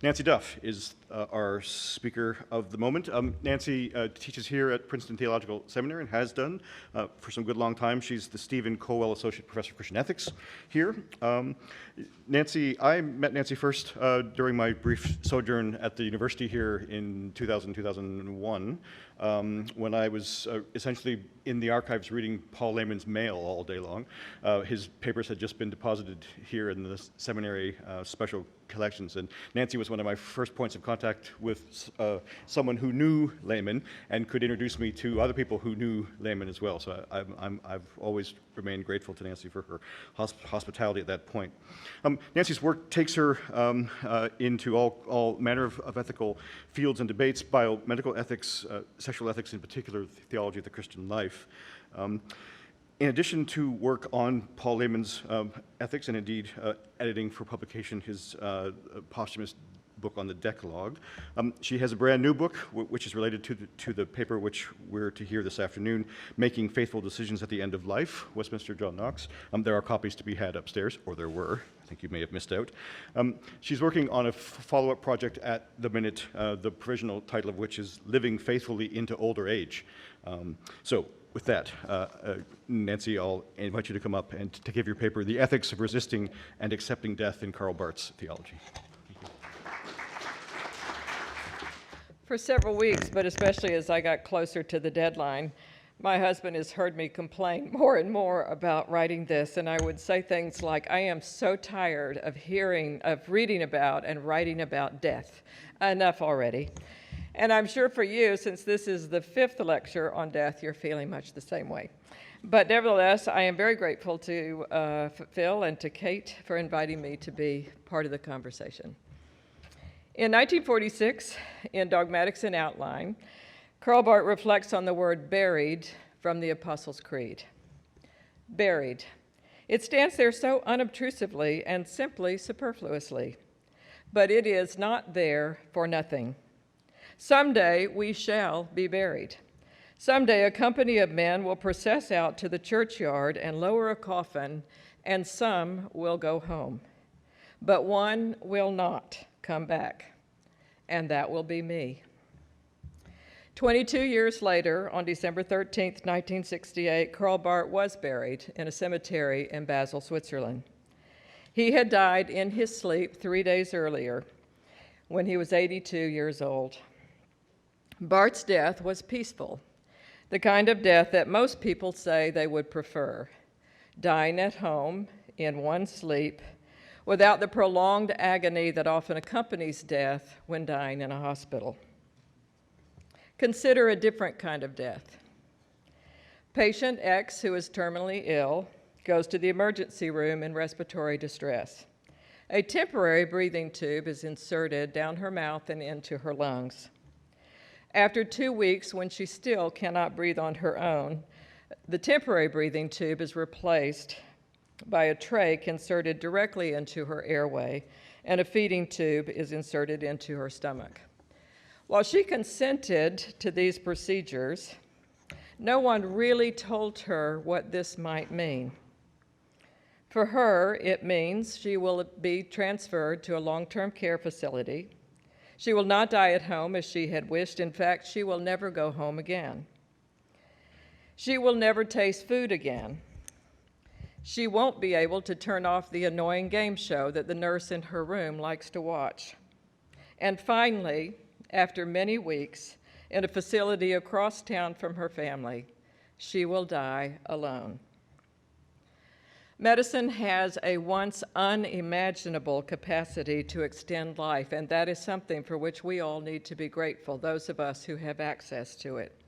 Nancy Duff is our speaker of the moment. Nancy teaches here at Princeton Theological Seminary and has done for some good long time. She's the Stephen Colwell Associate Professor of Christian Ethics here. I met Nancy first during my brief sojourn at the university here in 2001, when I was essentially in the archives reading Paul Lehman's mail all day long. His papers had just been deposited here in the seminary special collections, and Nancy was one of my first points of contact with someone who knew Lehman and could introduce me to other people who knew Lehman as well. So I've always remained grateful to Nancy for her hospitality at that point. Nancy's work takes her into all manner of ethical fields and debates: biomedical ethics, sexual ethics, in particular, theology of the Christian life. In addition to work on Paul Lehman's ethics, and indeed editing for publication his posthumous book on the Decalogue, she has a brand new book which is related to the paper which we're to hear this afternoon, Making Faithful Decisions at the End of Life, Westminster John Knox. There are copies to be had upstairs, or there were. I think you may have missed out. She's working on a follow-up project at the minute, the provisional title of which is Living Faithfully into Older Age. So with that, Nancy, I'll invite you to come up and to give your paper, The Ethics of Resisting and Accepting Death in Karl Barth's Theology. For several weeks, but especially as I got closer to the deadline, my husband has heard me complain more and more about writing this, and I would say things like, I am so tired of reading about and writing about death. Enough already. And I'm sure for you, since this is the 5th lecture on death, you're feeling much the same way. But nevertheless, I am very grateful to Phil and to Kate for inviting me to be part of the conversation. In 1946, in Dogmatics and Outline, Karl Barth reflects on the word buried from the Apostles' Creed. Buried. It stands there so unobtrusively and simply superfluously, but it is not there for nothing. Someday we shall be buried. Someday a company of men will process out to the churchyard and lower a coffin, and some will go home. But one will not come back, and that will be me. 22 years later, on December 13th, 1968, Karl Barth was buried in a cemetery in Basel, Switzerland. He had died in his sleep 3 days earlier, when he was 82 years old. Barth's death was peaceful, the kind of death that most people say they would prefer, dying at home in one sleep without the prolonged agony that often accompanies death when dying in a hospital. Consider a different kind of death. Patient X, who is terminally ill, goes to the emergency room in respiratory distress. A temporary breathing tube is inserted down her mouth and into her lungs. After 2 weeks, when she still cannot breathe on her own, the temporary breathing tube is replaced by a trach inserted directly into her airway, and a feeding tube is inserted into her stomach. While she consented to these procedures, no one really told her what this might mean. For her, it means she will be transferred to a long-term care facility. She will not die at home as she had wished. In fact, she will never go home again. She will never taste food again. She won't be able to turn off the annoying game show that the nurse in her room likes to watch. And finally, after many weeks, in a facility across town from her family, she will die alone. Medicine has a once unimaginable capacity to extend life, and that is something for which we all need to be grateful, those of us who have access to it.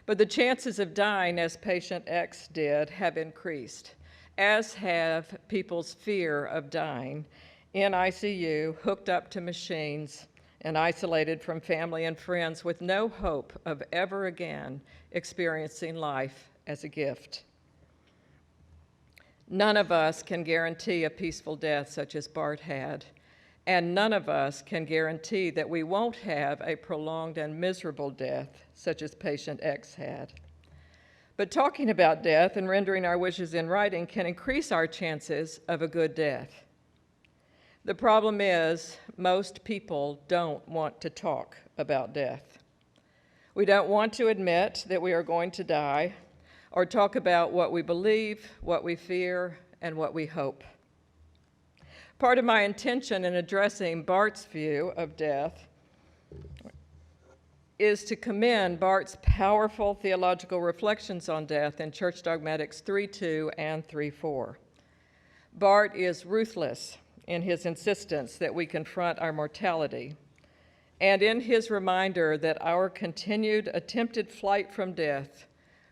But the chances of dying, as patient X did, have increased, as have people's fear of dying in ICU, hooked up to machines, and isolated from family and friends with no hope of ever again experiencing life as a gift. None of us can guarantee a peaceful death such as Barth had, and none of us can guarantee that we won't have a prolonged and miserable death such as patient X had. But talking about death and rendering our wishes in writing can increase our chances of a good death. The problem is, most people don't want to talk about death. We don't want to admit that we are going to die or talk about what we believe, what we fear, and what we hope. Part of my intention in addressing Barth's view of death is to commend Barth's powerful theological reflections on death in Church Dogmatics 3:2 and 3:4. Barth is ruthless in his insistence that we confront our mortality, and in his reminder that our continued attempted flight from death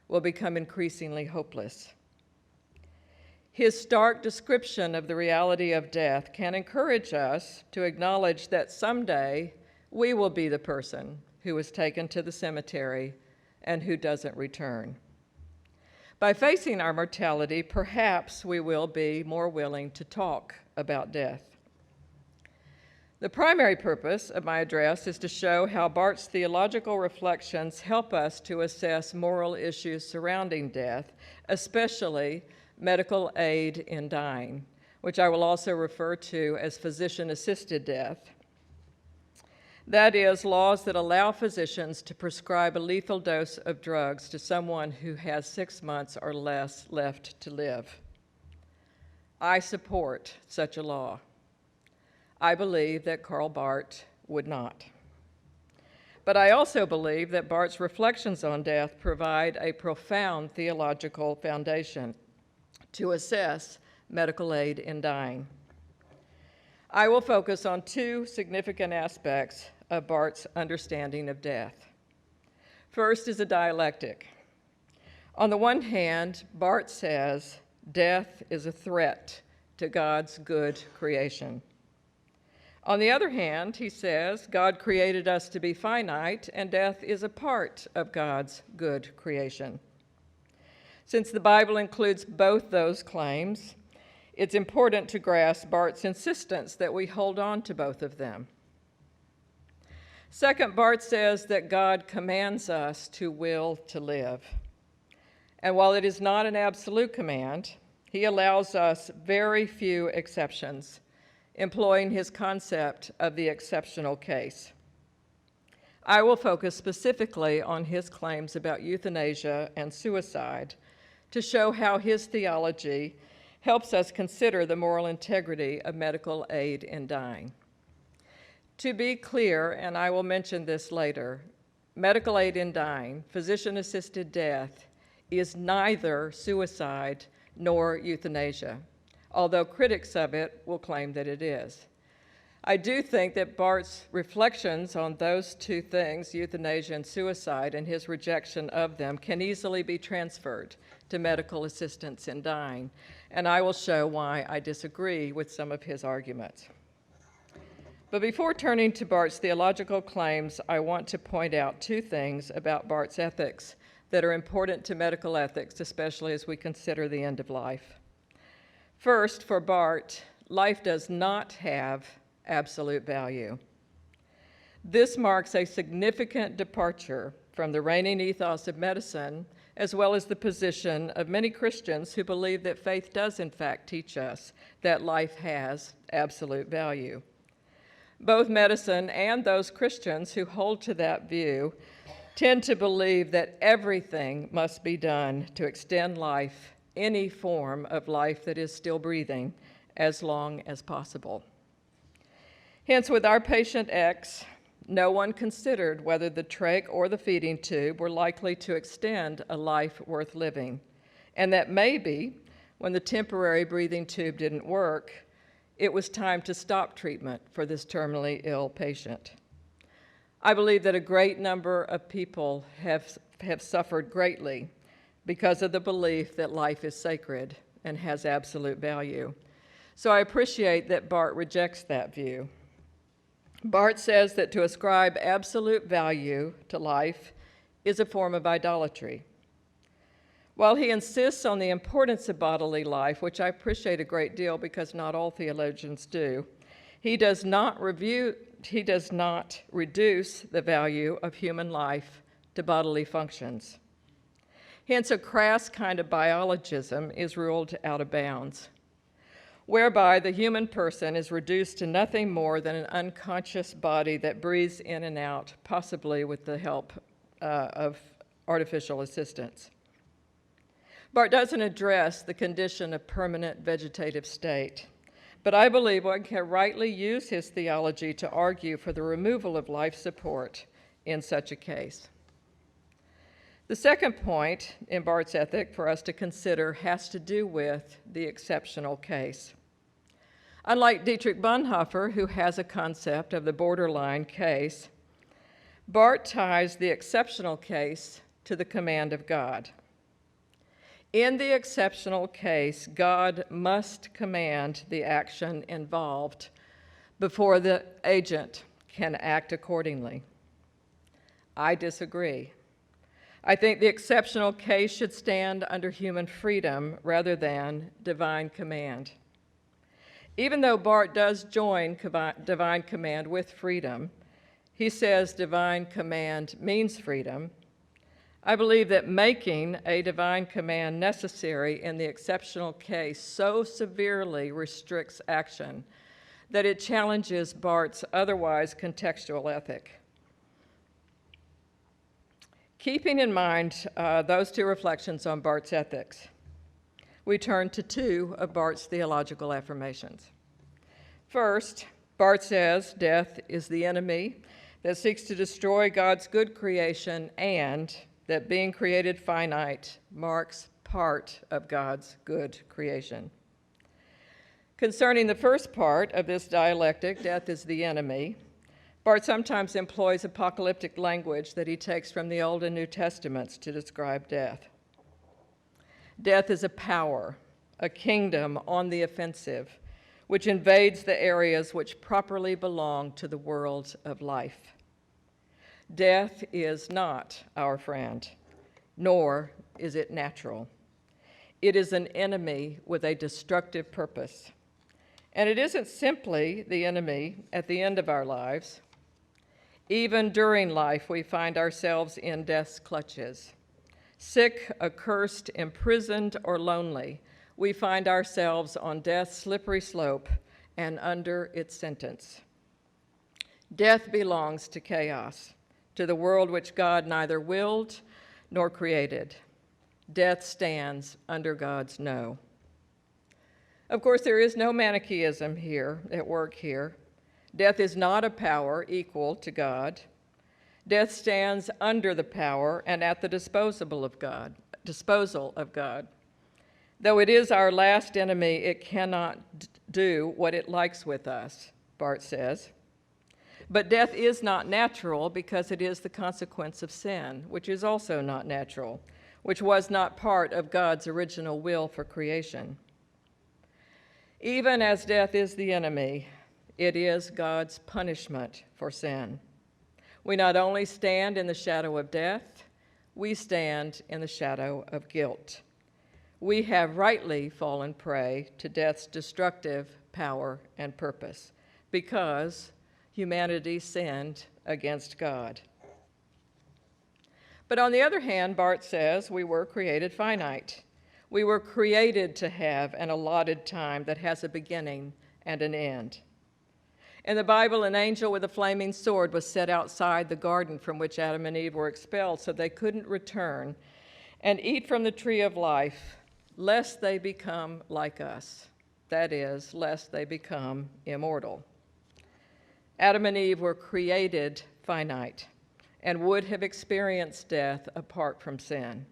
will become increasingly hopeless. His stark description of the reality of death can encourage us to acknowledge that someday we will be the person who is taken to the cemetery and who doesn't return. By facing our mortality, perhaps we will be more willing to talk about death. The primary purpose of my address is to show how Barth's theological reflections help us to assess moral issues surrounding death, especially medical aid in dying, which I will also refer to as physician-assisted death. That is, laws that allow physicians to prescribe a lethal dose of drugs to someone who has 6 months or less left to live. I support such a law. I believe that Karl Barth would not. But I also believe that Barth's reflections on death provide a profound theological foundation to assess medical aid in dying. I will focus on two significant aspects of Barth's understanding of death. First is a dialectic. On the one hand, Barth says death is a threat to God's good creation. On the other hand, he says God created us to be finite, and death is a part of God's good creation. Since the Bible includes both those claims, it's important to grasp Barth's insistence that we hold on to both of them. Second, Barth says that God commands us to will to live. And while it is not an absolute command, he allows us very few exceptions, employing his concept of the exceptional case. I will focus specifically on his claims about euthanasia and suicide to show how his theology helps us consider the moral integrity of medical aid in dying. To be clear, and I will mention this later, medical aid in dying, physician-assisted death, is neither suicide nor euthanasia, although critics of it will claim that it is. I do think that Barth's reflections on those two things, euthanasia and suicide, and his rejection of them can easily be transferred to medical assistance in dying, and I will show why I disagree with some of his arguments. But before turning to Barth's theological claims, I want to point out two things about Barth's ethics that are important to medical ethics, especially as we consider the end of life. First, for Barth, life does not have absolute value. This marks a significant departure from the reigning ethos of medicine, as well as the position of many Christians who believe that faith does in fact teach us that life has absolute value. Both medicine and those Christians who hold to that view tend to believe that everything must be done to extend life, any form of life that is still breathing, as long as possible. Hence, with our patient X, no one considered whether the trach or the feeding tube were likely to extend a life worth living, and that maybe, when the temporary breathing tube didn't work, it was time to stop treatment for this terminally ill patient. I believe that a great number of people have suffered greatly because of the belief that life is sacred and has absolute value. So I appreciate that Barth rejects that view. Barth says that to ascribe absolute value to life is a form of idolatry. While he insists on the importance of bodily life, which I appreciate a great deal because not all theologians do, he does not reduce the value of human life to bodily functions. Hence, a crass kind of biologism is ruled out of bounds. whereby the human person is reduced to nothing more than an unconscious body that breathes in and out, possibly with the help of artificial assistance. Barth doesn't address the condition of permanent vegetative state, but I believe one can rightly use his theology to argue for the removal of life support in such a case. The second point in Barth's ethic for us to consider has to do with the exceptional case. Unlike Dietrich Bonhoeffer, who has a concept of the borderline case, Barth ties the exceptional case to the command of God. In the exceptional case, God must command the action involved before the agent can act accordingly. I disagree. I think the exceptional case should stand under human freedom rather than divine command. Even though Barth does join divine command with freedom, he says divine command means freedom. I believe that making a divine command necessary in the exceptional case so severely restricts action that it challenges Barth's otherwise contextual ethic. Keeping in mind those two reflections on Barth's ethics, we turn to two of Barth's theological affirmations. First, Barth says death is the enemy that seeks to destroy God's good creation, and that being created finite marks part of God's good creation. Concerning the first part of this dialectic, death is the enemy, Barth sometimes employs apocalyptic language that he takes from the Old and New Testaments to describe death. Death is a power, a kingdom on the offensive, which invades the areas which properly belong to the world of life. Death is not our friend, nor is it natural. It is an enemy with a destructive purpose. And it isn't simply the enemy at the end of our lives. Even during life, we find ourselves in death's clutches. Sick, accursed, imprisoned, or lonely, we find ourselves on death's slippery slope and under its sentence. Death belongs to chaos, to the world which God neither willed nor created. Death stands under God's no. Of course, there is no Manichaeism here at work here. Death is not a power equal to God. Death stands under the power and at the disposal of God. Though it is our last enemy, it cannot do what it likes with us, Barth says. But death is not natural because it is the consequence of sin, which is also not natural, which was not part of God's original will for creation. Even as death is the enemy, it is God's punishment for sin. We not only stand in the shadow of death, we stand in the shadow of guilt. We have rightly fallen prey to death's destructive power and purpose because humanity sinned against God. But on the other hand, Barth says we were created finite. We were created to have an allotted time that has a beginning and an end. In the Bible, an angel with a flaming sword was set outside the garden from which Adam and Eve were expelled so they couldn't return and eat from the tree of life, lest they become like us. That is, lest they become immortal. Adam and Eve were created finite and would have experienced death apart from sin.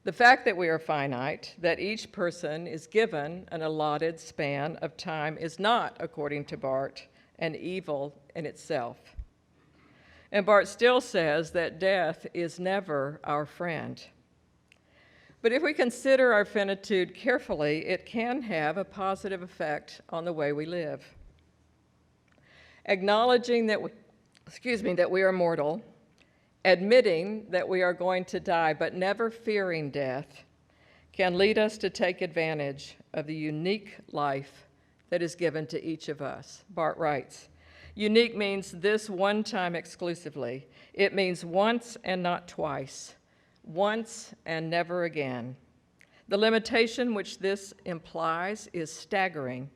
The fact that we are finite, that each person is given an allotted span of time, is not, according to Barth, an evil in itself. And Barth still says that death is never our friend. But if we consider our finitude carefully, it can have a positive effect on the way we live. Acknowledging that we are mortal, admitting that we are going to die, but never fearing death, can lead us to take advantage of the unique life that is given to each of us. Barth writes, unique means this one time exclusively. It means once and not twice, once and never again. The limitation which this implies is staggering.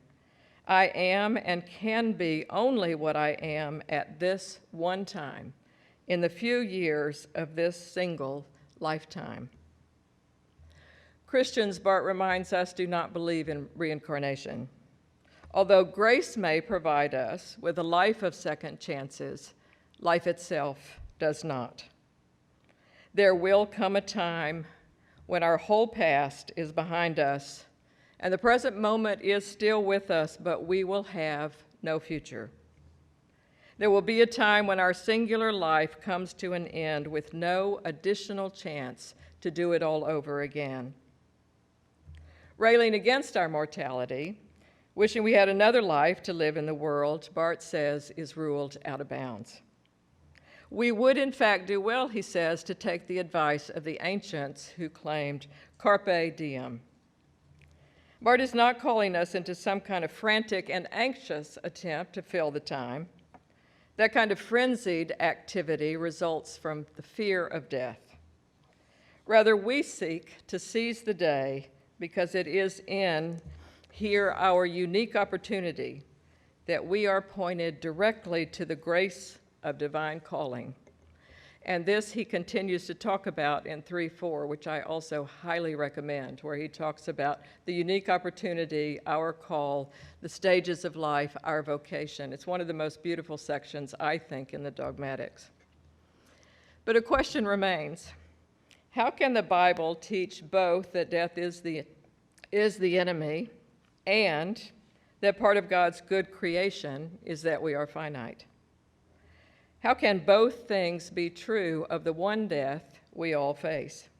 I am and can be only what I am at this one time, in the few years of this single lifetime. Christians, Barth reminds us, do not believe in reincarnation. Although grace may provide us with a life of second chances, life itself does not. There will come a time when our whole past is behind us and the present moment is still with us, but we will have no future. There will be a time when our singular life comes to an end with no additional chance to do it all over again. Railing against our mortality, wishing we had another life to live in the world, Barth says, is ruled out of bounds. We would, in fact, do well, he says, to take the advice of the ancients who claimed carpe diem. Barth is not calling us into some kind of frantic and anxious attempt to fill the time. That kind of frenzied activity results from the fear of death. Rather, we seek to seize the day because it is in here our unique opportunity that we are pointed directly to the grace of divine calling. And this he continues to talk about in 3:4, which I also highly recommend, where he talks about the unique opportunity, our call, the stages of life, our vocation. It's one of the most beautiful sections, I think, in the dogmatics. But a question remains. How can the Bible teach both that death is the enemy and that part of God's good creation is that we are finite? How can both things be true of the one death we all face?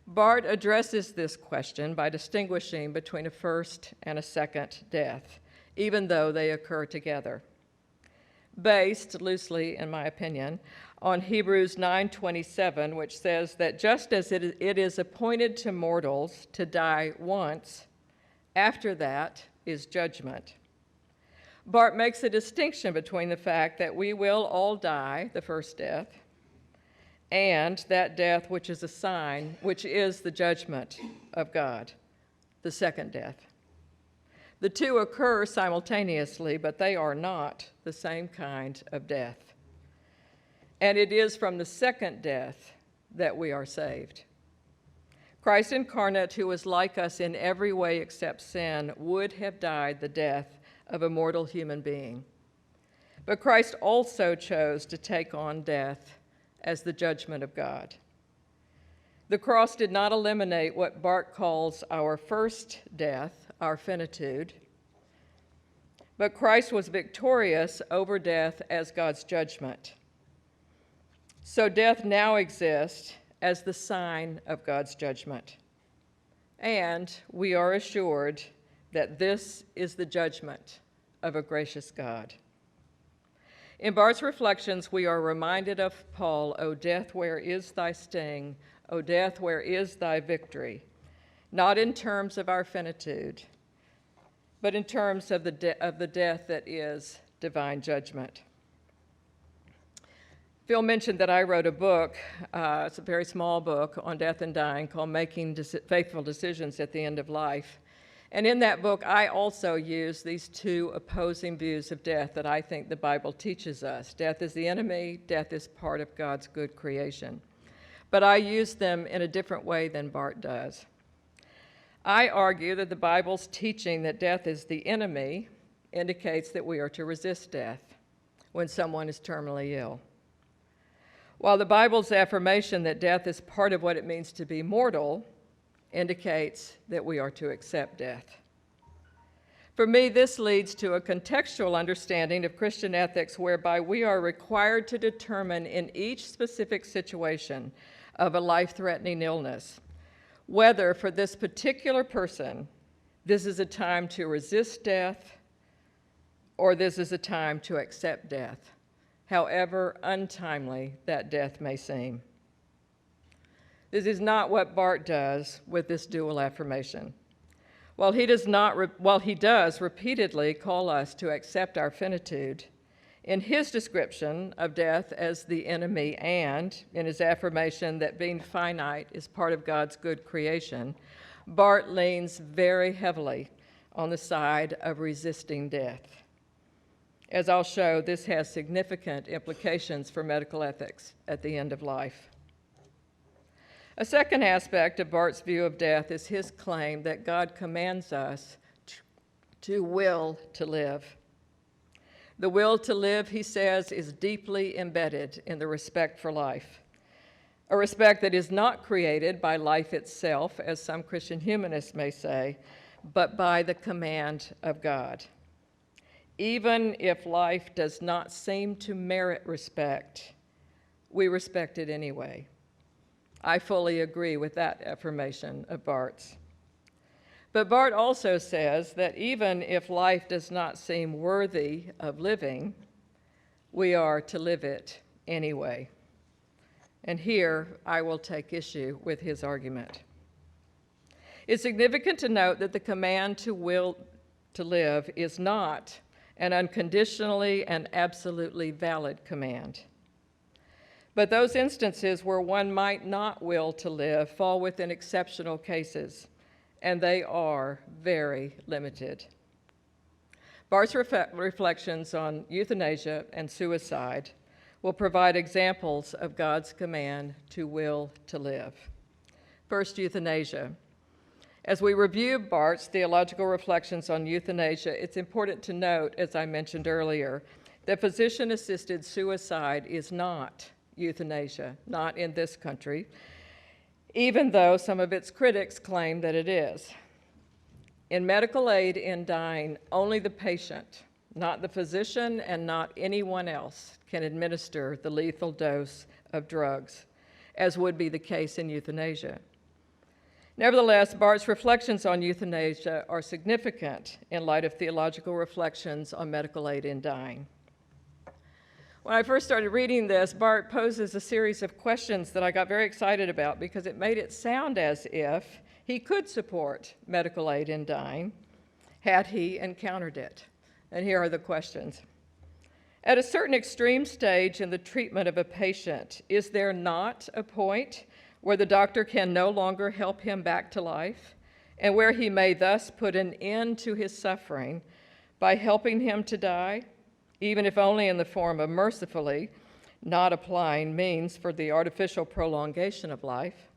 Barth addresses this question by distinguishing between a first and a second death, even though they occur together. Based loosely, in my opinion, on Hebrews 9:27, which says that just as it is appointed to mortals to die once, after that is judgment. Barth makes a distinction between the fact that we will all die, the first death, and that death which is a sign, which is the judgment of God, the second death. The two occur simultaneously, but they are not the same kind of death. And it is from the second death that we are saved. Christ incarnate, who was like us in every way except sin, would have died the death of a mortal human being. But Christ also chose to take on death as the judgment of God. The cross did not eliminate what Barth calls our first death, our finitude, but Christ was victorious over death as God's judgment. So death now exists as the sign of God's judgment. And we are assured that this is the judgment of a gracious God. In Barth's reflections, we are reminded of Paul, O death, where is thy sting? O death, where is thy victory? Not in terms of our finitude, but in terms of the death that is divine judgment. Phil mentioned that I wrote a book, it's a very small book, on death and dying called Making Faithful Decisions at the End of Life. And in that book, I also use these two opposing views of death that I think the Bible teaches us. Death is the enemy, death is part of God's good creation. But I use them in a different way than Barth does. I argue that the Bible's teaching that death is the enemy indicates that we are to resist death when someone is terminally ill, while the Bible's affirmation that death is part of what it means to be mortal indicates that we are to accept death. For me, this leads to a contextual understanding of Christian ethics whereby we are required to determine in each specific situation of a life-threatening illness whether for this particular person this is a time to resist death or this is a time to accept death, however untimely that death may seem. This is not what Barth does with this dual affirmation. While he does repeatedly call us to accept our finitude, In his description of death as the enemy and in his affirmation that being finite is part of God's good creation, Barth leans very heavily on the side of resisting death. As I'll show, this has significant implications for medical ethics at the end of life. A second aspect of Barth's view of death is his claim that God commands us to will to live. The will to live, he says, is deeply embedded in the respect for life, a respect that is not created by life itself, as some Christian humanists may say, but by the command of God. Even if life does not seem to merit respect, we respect it anyway. I fully agree with that affirmation of Barth's. But Barth also says that even if life does not seem worthy of living, we are to live it anyway. And here I will take issue with his argument. It's significant to note that the command to will to live is not an unconditionally and absolutely valid command. But those instances where one might not will to live fall within exceptional cases, and they are very limited. Barth's reflections on euthanasia and suicide will provide examples of God's command to will to live. First, euthanasia. As we review Barth's theological reflections on euthanasia, it's important to note, as I mentioned earlier, that physician-assisted suicide is not euthanasia, not in this country, even though some of its critics claim that it is. In medical aid in dying, only the patient, not the physician and not anyone else, can administer the lethal dose of drugs, as would be the case in euthanasia. Nevertheless, Barth's reflections on euthanasia are significant in light of theological reflections on medical aid in dying. When I first started reading this, Barth poses a series of questions that I got very excited about because it made it sound as if he could support medical aid in dying had he encountered it. And here are the questions. At a certain extreme stage in the treatment of a patient, is there not a point where the doctor can no longer help him back to life and where he may thus put an end to his suffering by helping him to die, even if only in the form of mercifully not applying means for the artificial prolongation of life?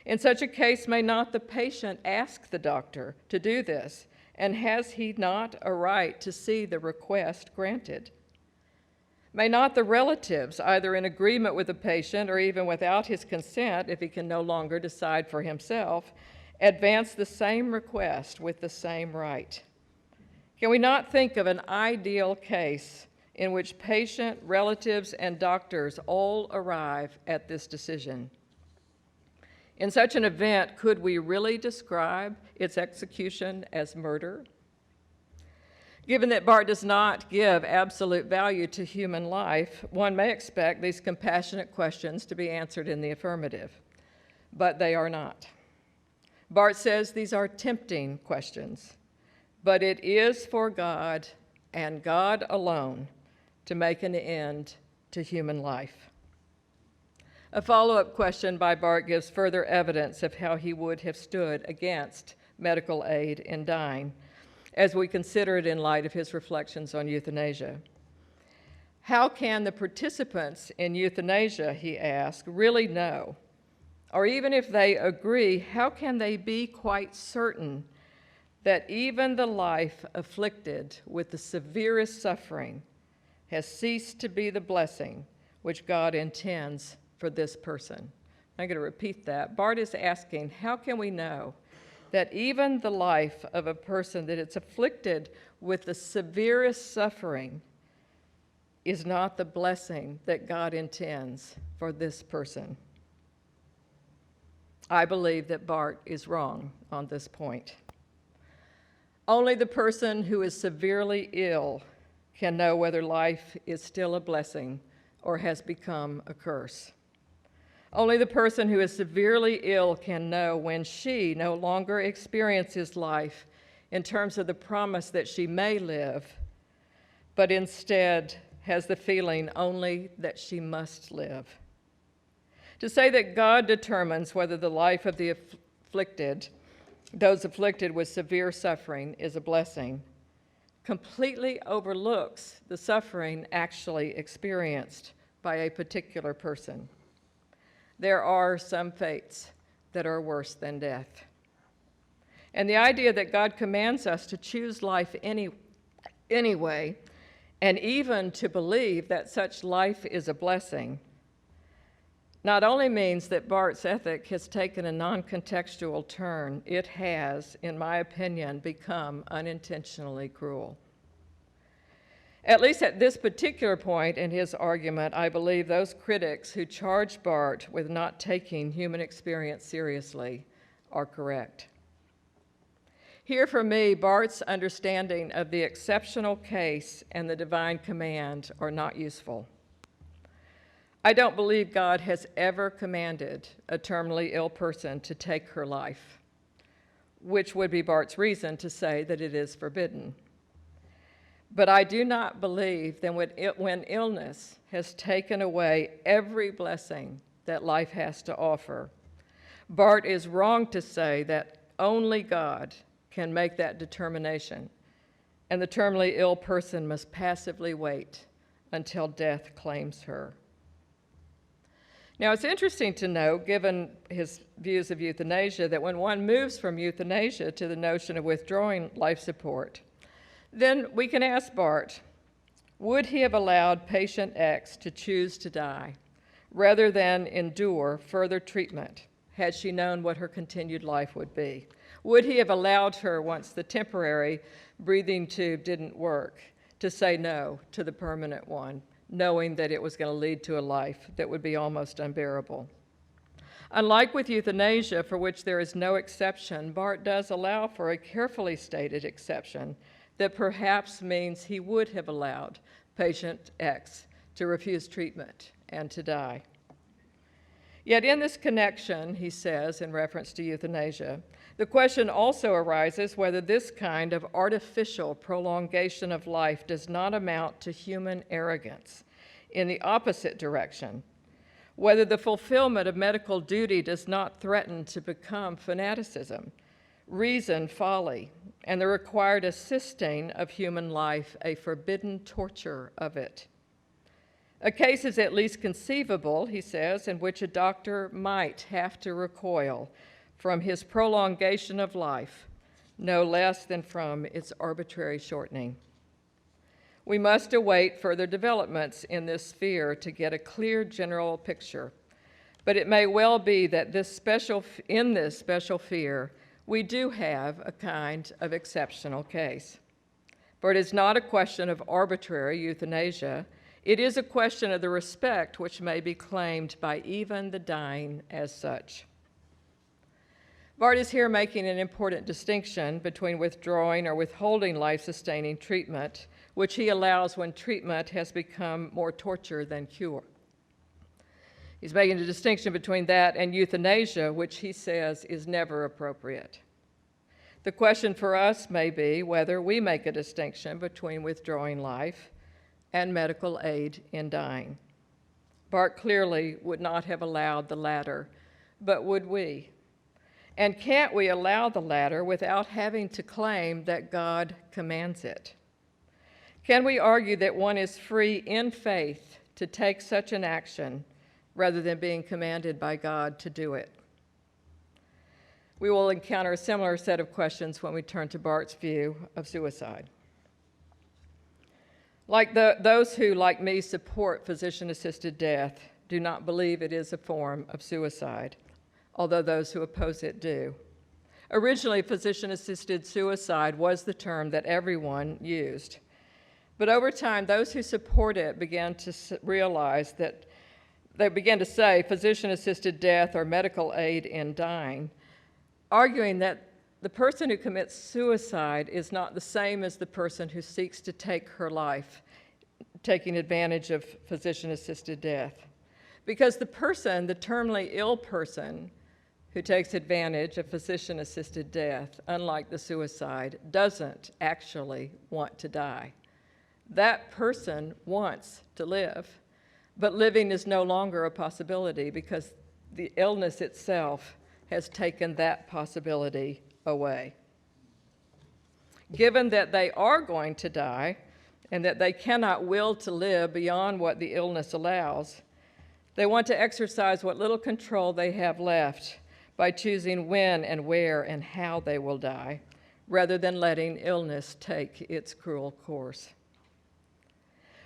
In such a case, may not the patient ask the doctor to do this, and has he not a right to see the request granted? May not the relatives, either in agreement with the patient or even without his consent, if he can no longer decide for himself, advance the same request with the same right? Can we not think of an ideal case in which patient, relatives, and doctors all arrive at this decision? In such an event, could we really describe its execution as murder? Given that Barth does not give absolute value to human life, one may expect these compassionate questions to be answered in the affirmative, but they are not. Barth says these are tempting questions, but it is for God and God alone to make an end to human life. A follow-up question by Barth gives further evidence of how he would have stood against medical aid in dying, as we consider it in light of his reflections on euthanasia. How can the participants in euthanasia, he asked, really know? Or even if they agree, how can they be quite certain that even the life afflicted with the severest suffering has ceased to be the blessing which God intends for this person? I'm going to repeat that. Barth is asking, how can we know that even the life of a person that is afflicted with the severest suffering is not the blessing that God intends for this person? I believe that Barth is wrong on this point. Only the person who is severely ill can know whether life is still a blessing or has become a curse. Only the person who is severely ill can know when she no longer experiences life in terms of the promise that she may live, but instead has the feeling only that she must live. To say that God determines whether the life of the afflicted, those afflicted with severe suffering, is a blessing, completely overlooks the suffering actually experienced by a particular person. There are some fates that are worse than death. And the idea that God commands us to choose life anyway, and even to believe that such life is a blessing, not only means that Barth's ethic has taken a non-contextual turn, it has, in my opinion, become unintentionally cruel. At least at this particular point in his argument, I believe those critics who charge Barth with not taking human experience seriously are correct. Here, for me, Barth's understanding of the exceptional case and the divine command are not useful. I don't believe God has ever commanded a terminally ill person to take her life, which would be Barth's reason to say that it is forbidden. But I do not believe that when illness has taken away every blessing that life has to offer, Barth is wrong to say that only God can make that determination, and the terminally ill person must passively wait until death claims her. Now, it's interesting to note, given his views of euthanasia, that when one moves from euthanasia to the notion of withdrawing life support, then we can ask Barth, would he have allowed patient X to choose to die rather than endure further treatment had she known what her continued life would be? Would he have allowed her, once the temporary breathing tube didn't work, to say no to the permanent one, knowing that it was going to lead to a life that would be almost unbearable? Unlike with euthanasia, for which there is no exception, Barth does allow for a carefully stated exception that perhaps means he would have allowed patient X to refuse treatment and to die. Yet in this connection, he says, in reference to euthanasia, the question also arises whether this kind of artificial prolongation of life does not amount to human arrogance in the opposite direction, whether the fulfillment of medical duty does not threaten to become fanaticism, reason folly, and the required assisting of human life a forbidden torture of it. A case is at least conceivable, he says, in which a doctor might have to recoil from his prolongation of life, no less than from its arbitrary shortening. We must await further developments in this sphere to get a clear general picture, but it may well be that in this special sphere, we do have a kind of exceptional case. For it is not a question of arbitrary euthanasia, it is a question of the respect which may be claimed by even the dying as such. Barth is here making an important distinction between withdrawing or withholding life-sustaining treatment, which he allows when treatment has become more torture than cure. He's making a distinction between that and euthanasia, which he says is never appropriate. The question for us may be whether we make a distinction between withdrawing life and medical aid in dying. Barth clearly would not have allowed the latter, but would we? And can't we allow the latter without having to claim that God commands it? Can we argue that one is free in faith to take such an action rather than being commanded by God to do it? We will encounter a similar set of questions when we turn to Barth's view of suicide. Like those who, like me, support physician-assisted death, do not believe it is a form of suicide, although those who oppose it do. Originally, physician-assisted suicide was the term that everyone used. But over time, those who support it began to realize that they began to say physician-assisted death or medical aid in dying, arguing that the person who commits suicide is not the same as the person who seeks to take her life, taking advantage of physician-assisted death. Because the person, the terminally ill person who takes advantage of physician-assisted death, unlike the suicide, doesn't actually want to die. That person wants to live, but living is no longer a possibility because the illness itself has taken that possibility away. Given that they are going to die and that they cannot will to live beyond what the illness allows, they want to exercise what little control they have left by choosing when and where and how they will die, rather than letting illness take its cruel course.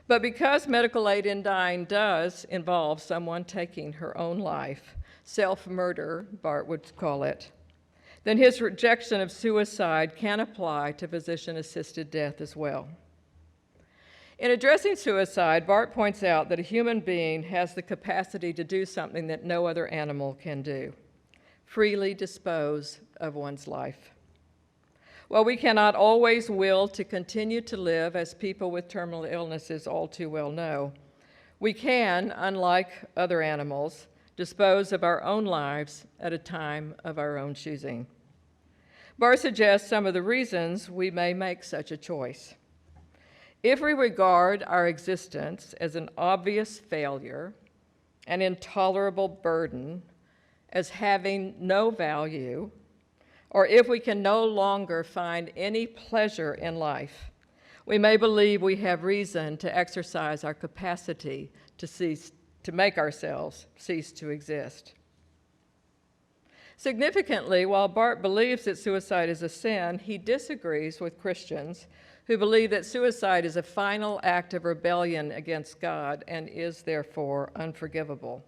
But because medical aid in dying does involve someone taking her own life, self-murder, Barth would call it, then his rejection of suicide can apply to physician-assisted death as well. In addressing suicide, Barth points out that a human being has the capacity to do something that no other animal can do: freely dispose of one's life. While we cannot always will to continue to live, as people with terminal illnesses all too well know, we can, unlike other animals, dispose of our own lives at a time of our own choosing. Barth suggests some of the reasons we may make such a choice. If we regard our existence as an obvious failure, an intolerable burden, as having no value, or if we can no longer find any pleasure in life, we may believe we have reason to exercise our capacity to make ourselves cease to exist. Significantly, while Barth believes that suicide is a sin, he disagrees with Christians who believe that suicide is a final act of rebellion against God and is therefore unforgivable.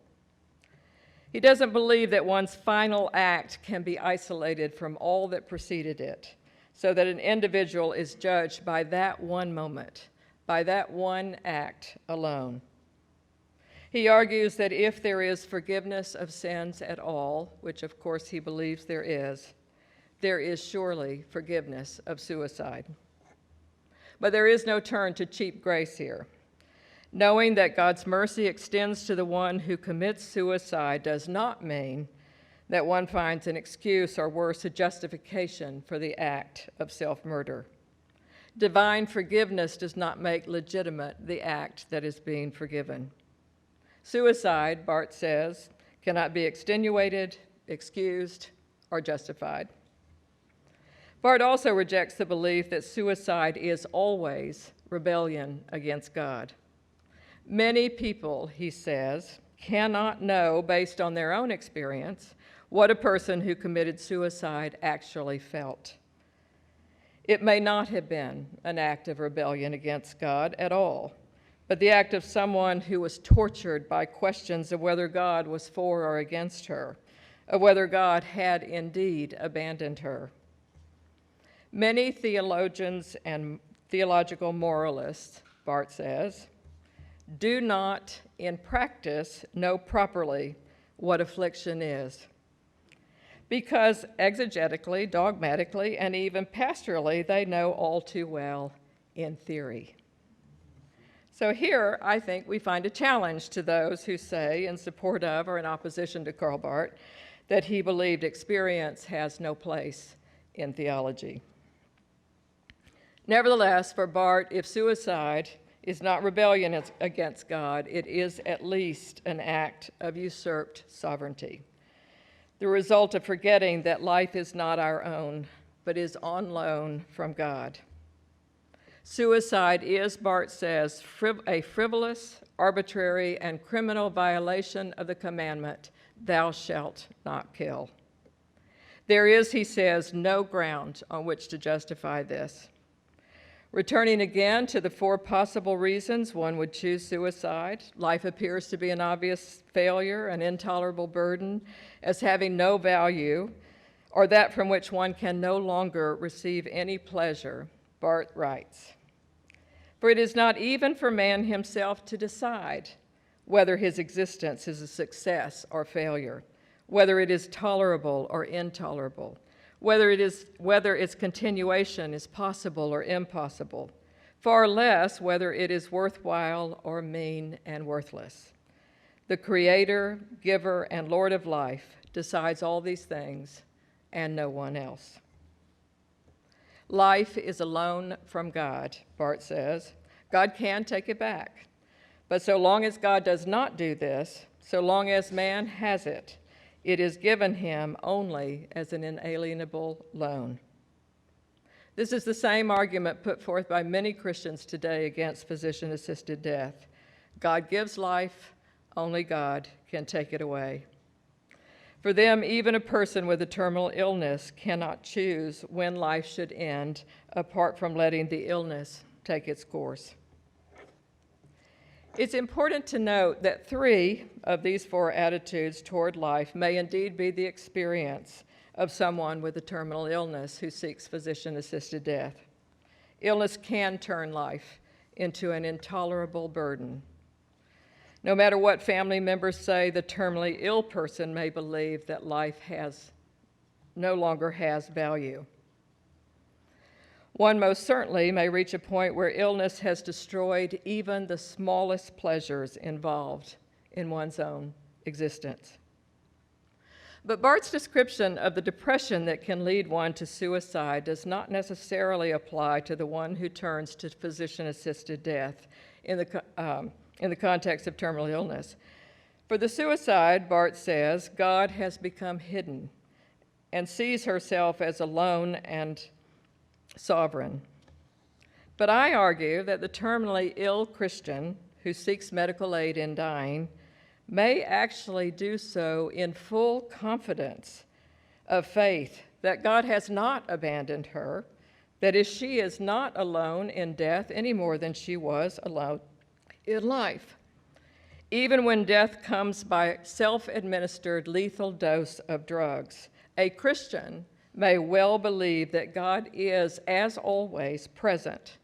He doesn't believe that one's final act can be isolated from all that preceded it, so that an individual is judged by that one moment, by that one act alone. He argues that if there is forgiveness of sins at all, which of course he believes there is surely forgiveness of suicide. But there is no turn to cheap grace here. Knowing that God's mercy extends to the one who commits suicide does not mean that one finds an excuse or worse, a justification for the act of self-murder. Divine forgiveness does not make legitimate the act that is being forgiven. Suicide, Barth says, cannot be extenuated, excused, or justified. Barth also rejects the belief that suicide is always rebellion against God. Many people, he says, cannot know, based on their own experience, what a person who committed suicide actually felt. It may not have been an act of rebellion against God at all, but the act of someone who was tortured by questions of whether God was for or against her, of whether God had indeed abandoned her. Many theologians and theological moralists, Barth says, do not, in practice, know properly what affliction is, because exegetically, dogmatically, and even pastorally, they know all too well in theory. So here, I think we find a challenge to those who say, in support of or in opposition to Karl Barth, that he believed experience has no place in theology. Nevertheless, for Barth, if suicide is not rebellion against God, it is at least an act of usurped sovereignty, the result of forgetting that life is not our own, but is on loan from God. Suicide is, Barth says, a frivolous, arbitrary, and criminal violation of the commandment, "Thou shalt not kill." There is, he says, no ground on which to justify this. Returning again to the four possible reasons one would choose suicide, life appears to be an obvious failure, an intolerable burden, as having no value, or that from which one can no longer receive any pleasure, Barth writes. For it is not even for man himself to decide whether his existence is a success or failure, whether it is tolerable or intolerable, whether its continuation is possible or impossible, far less whether it is worthwhile or mean and worthless. The Creator, Giver, and Lord of life decides all these things and no one else. Life is a loan from God, Barth says. God can take it back. But so long as God does not do this, so long as man has it, it is given him only as an inalienable loan. This is the same argument put forth by many Christians today against physician-assisted death. God gives life, only God can take it away. For them, even a person with a terminal illness cannot choose when life should end apart from letting the illness take its course. It's important to note that 3 of these 4 attitudes toward life may indeed be the experience of someone with a terminal illness who seeks physician-assisted death. Illness can turn life into an intolerable burden. No matter what family members say, the terminally ill person may believe that life no longer has value. One most certainly may reach a point where illness has destroyed even the smallest pleasures involved in one's own existence. But Barth's description of the depression that can lead one to suicide does not necessarily apply to the one who turns to physician-assisted death in the context of terminal illness. For the suicide, Barth says, God has become hidden and sees herself as alone and sovereign. But I argue that the terminally ill Christian who seeks medical aid in dying may actually do so in full confidence of faith that God has not abandoned her, that is, she is not alone in death any more than she was alone in life. Even when death comes by self-administered lethal dose of drugs, a Christian may well believe that God is, as always, present,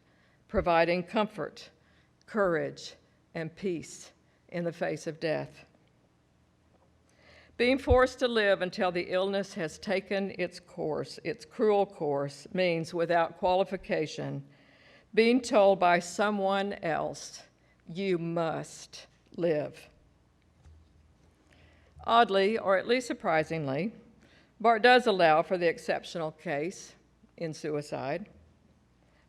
providing comfort, courage, and peace in the face of death. Being forced to live until the illness has taken its course, its cruel course, means without qualification, being told by someone else, you must live. Oddly, or at least surprisingly, Barth does allow for the exceptional case in suicide,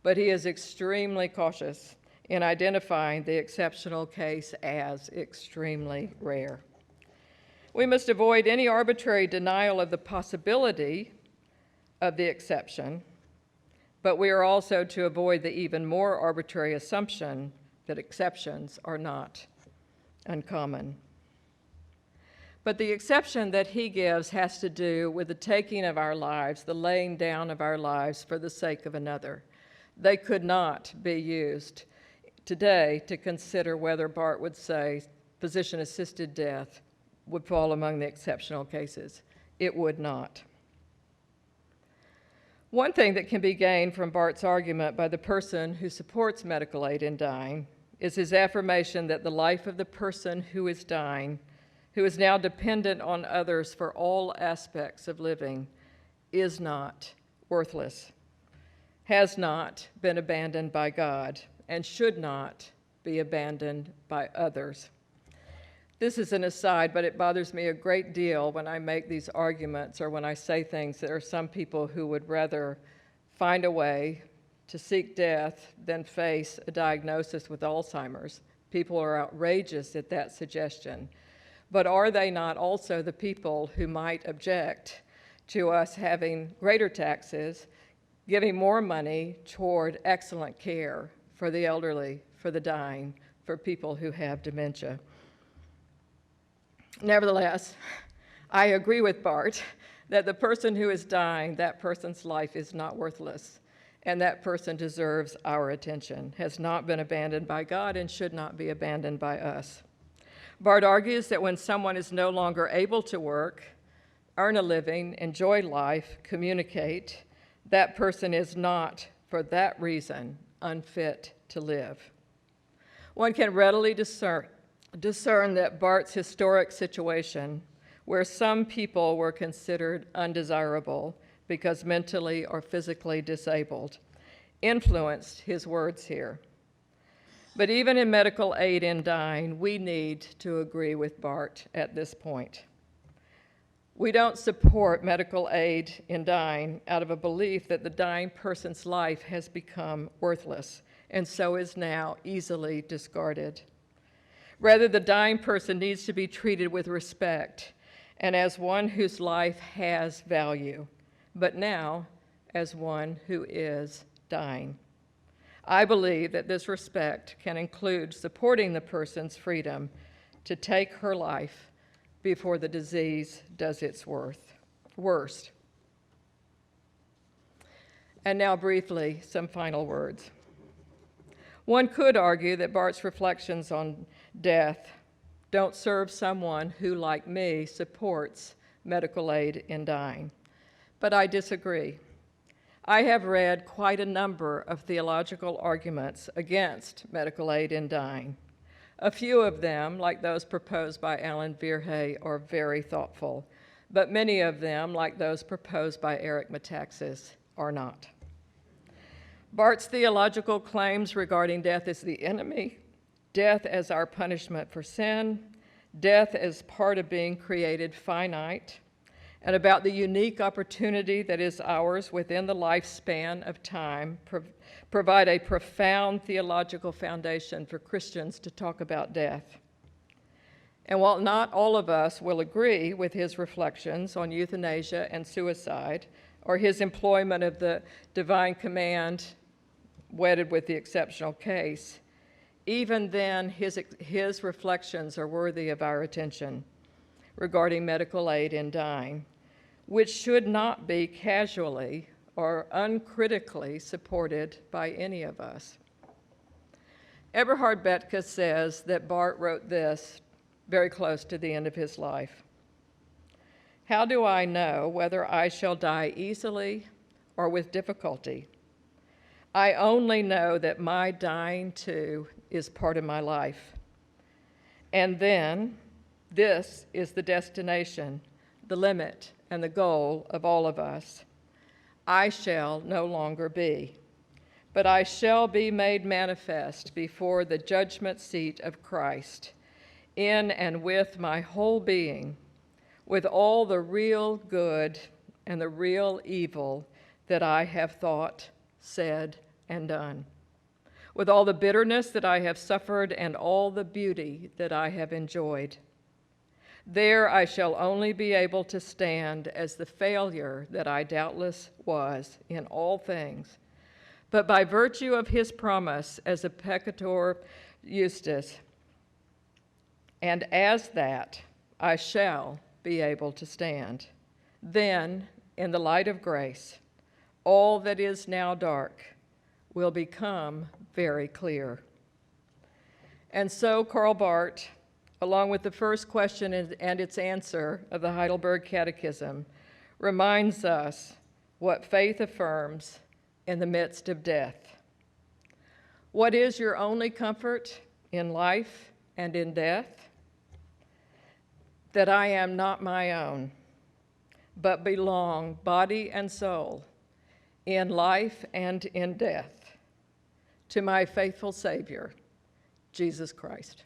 but he is extremely cautious in identifying the exceptional case as extremely rare. We must avoid any arbitrary denial of the possibility of the exception, but we are also to avoid the even more arbitrary assumption that exceptions are not uncommon. But the exception that he gives has to do with the taking of our lives, the laying down of our lives for the sake of another. They could not be used today to consider whether Barth would say physician-assisted death would fall among the exceptional cases. It would not. One thing that can be gained from Barth's argument by the person who supports medical aid in dying is his affirmation that the life of the person who is dying, who is now dependent on others for all aspects of living, is not worthless, has not been abandoned by God, and should not be abandoned by others. This is an aside, but it bothers me a great deal when I make these arguments or when I say things that are some people who would rather find a way to seek death than face a diagnosis with Alzheimer's. People are outrageous at that suggestion. But are they not also the people who might object to us having greater taxes, giving more money toward excellent care for the elderly, for the dying, for people who have dementia? Nevertheless, I agree with Barth that the person who is dying, that person's life is not worthless, and that person deserves our attention, has not been abandoned by God, and should not be abandoned by us. Barth argues that when someone is no longer able to work, earn a living, enjoy life, communicate, that person is not, for that reason, unfit to live. One can readily discern that Barth's historic situation, where some people were considered undesirable because mentally or physically disabled, influenced his words here. But even in medical aid in dying, we need to agree with Barth at this point. We don't support medical aid in dying out of a belief that the dying person's life has become worthless and so is now easily discarded. Rather, the dying person needs to be treated with respect and as one whose life has value, but now as one who is dying. I believe that this respect can include supporting the person's freedom to take her life before the disease does its worst. And now, briefly, some final words. One could argue that Barth's reflections on death don't serve someone who, like me, supports medical aid in dying. But I disagree. I have read quite a number of theological arguments against medical aid in dying. A few of them, like those proposed by Alan Verhey, are very thoughtful, but many of them, like those proposed by Eric Metaxas, are not. Barth's theological claims regarding death as the enemy, death as our punishment for sin, death as part of being created finite, and about the unique opportunity that is ours within the lifespan of time provide a profound theological foundation for Christians to talk about death. And while not all of us will agree with his reflections on euthanasia and suicide, or his employment of the divine command wedded with the exceptional case, even then his reflections are worthy of our attention regarding medical aid in dying, which should not be casually or uncritically supported by any of us. Eberhard Bethke says that Barth wrote this very close to the end of his life. How do I know whether I shall die easily or with difficulty? I only know that my dying too is part of my life. And then this is the destination, the limit, and the goal of all of us. I shall no longer be, but I shall be made manifest before the judgment seat of Christ, in and with my whole being, with all the real good and the real evil that I have thought, said, and done, with all the bitterness that I have suffered and all the beauty that I have enjoyed. There I shall only be able to stand as the failure that I doubtless was in all things, but by virtue of his promise as a peccator justus, and as that I shall be able to stand. Then, in the light of grace, all that is now dark will become very clear. And so Karl Barth, along with the first question and its answer of the Heidelberg Catechism, reminds us what faith affirms in the midst of death. What is your only comfort in life and in death? That I am not my own, but belong, body and soul, in life and in death, to my faithful Savior, Jesus Christ.